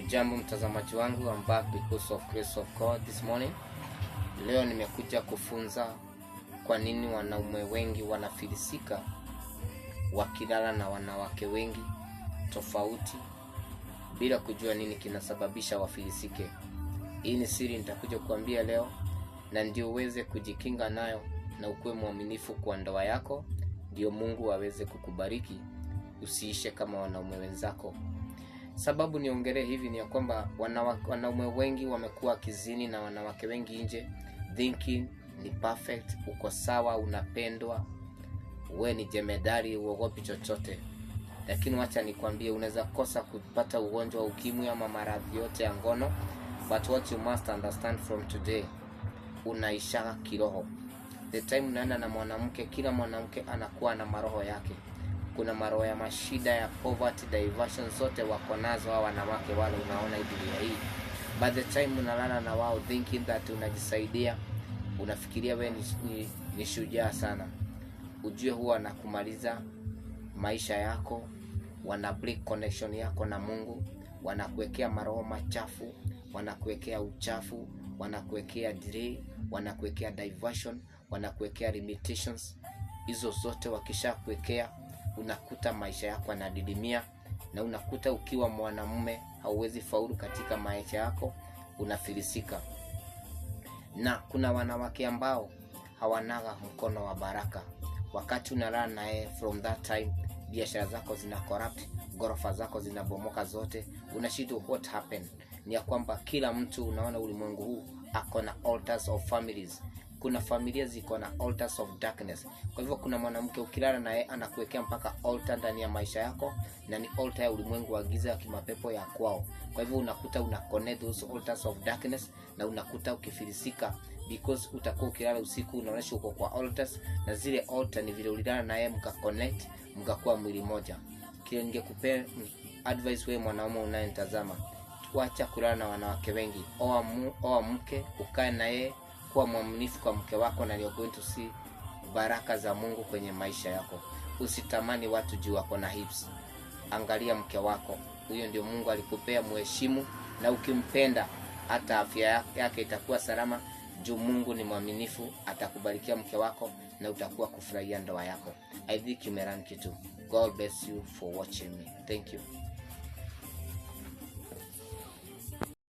Jambo mtazamaji wangu, I'm back because of grace of God this morning. Leo nimekuja kufunza kwa nini wanaume wengi wanafilisika wakilala na wanawake wengi tofauti bila kujua nini kinasababisha wafilisike. Hii ni siri nitakuja kuambia leo, na ndio uweze kujikinga nayo na ukuwe mwaminifu kwa ndoa yako, ndio Mungu aweze kukubariki usiishe kama wanaume wenzako. Sababu niongelee hivi ni ya kwamba wanaume wengi wamekuwa kizini na wanawake wengi nje, thinking ni perfect, uko sawa, unapendwa, we ni jemedari, uogopi chochote. Lakini wacha nikwambie, unaweza kosa kupata ugonjwa wa ukimwi ama maradhi yote ya ngono, but what you must understand from today, unaisha kiroho. The time unaenda na mwanamke, kila mwanamke anakuwa na maroho yake. Kuna maroho ya mashida, ya poverty, diversion, zote wako nazo hao wanawake wale unaona hii dunia hii. By the time unalala na wao thinking that unajisaidia, unafikiria we ni shujaa sana, ujue huwa wanakumaliza maisha yako, wana break connection yako na Mungu, wanakuwekea maroho machafu, wanakuwekea uchafu, wanakuwekea delay, wanakuwekea diversion, wanakuwekea limitations. Hizo zote wakisha kuwekea, unakuta maisha yako yanadidimia, na unakuta ukiwa mwanamume hauwezi faulu katika maisha yako, unafilisika. Na kuna wanawake ambao hawanaga mkono wa baraka. Wakati unalala naye, from that time biashara zako zina corrupt, gorofa zako zinabomoka zote, unashindwa what happened. Ni ya kwamba kila mtu unaona ulimwengu huu ako na altars of families. Kuna familia ziko na altars of darkness. Kwa hivyo kuna mwanamke ukilala naye anakuwekea mpaka altar ndani ya maisha yako, na ni altar ya ulimwengu wa giza, ya kimapepo ya kwao. Kwa hivyo unakuta una connect those altars of darkness, na unakuta ukifilisika because utakuwa ukilala usiku unaonyesha uko kwa altars, na zile altar ni vile ulilala naye mkaconnect, mkakuwa mwili moja. Kile ningekupea advice wewe mwanaume unayenitazama, tuacha kulala na wanawake wengi. Oa mke, ukae naye, kuwa mwaminifu kwa mke wako, na you're going to see baraka za Mungu kwenye maisha yako. Usitamani watu juu wako na hips. Angalia mke wako, huyo ndio Mungu alikupea, muheshimu, na ukimpenda hata afya yake itakuwa salama, juu Mungu ni mwaminifu, atakubarikia mke wako na utakuwa kufurahia ndoa yako. I think you learn kitu. God bless you for watching me. Thank you.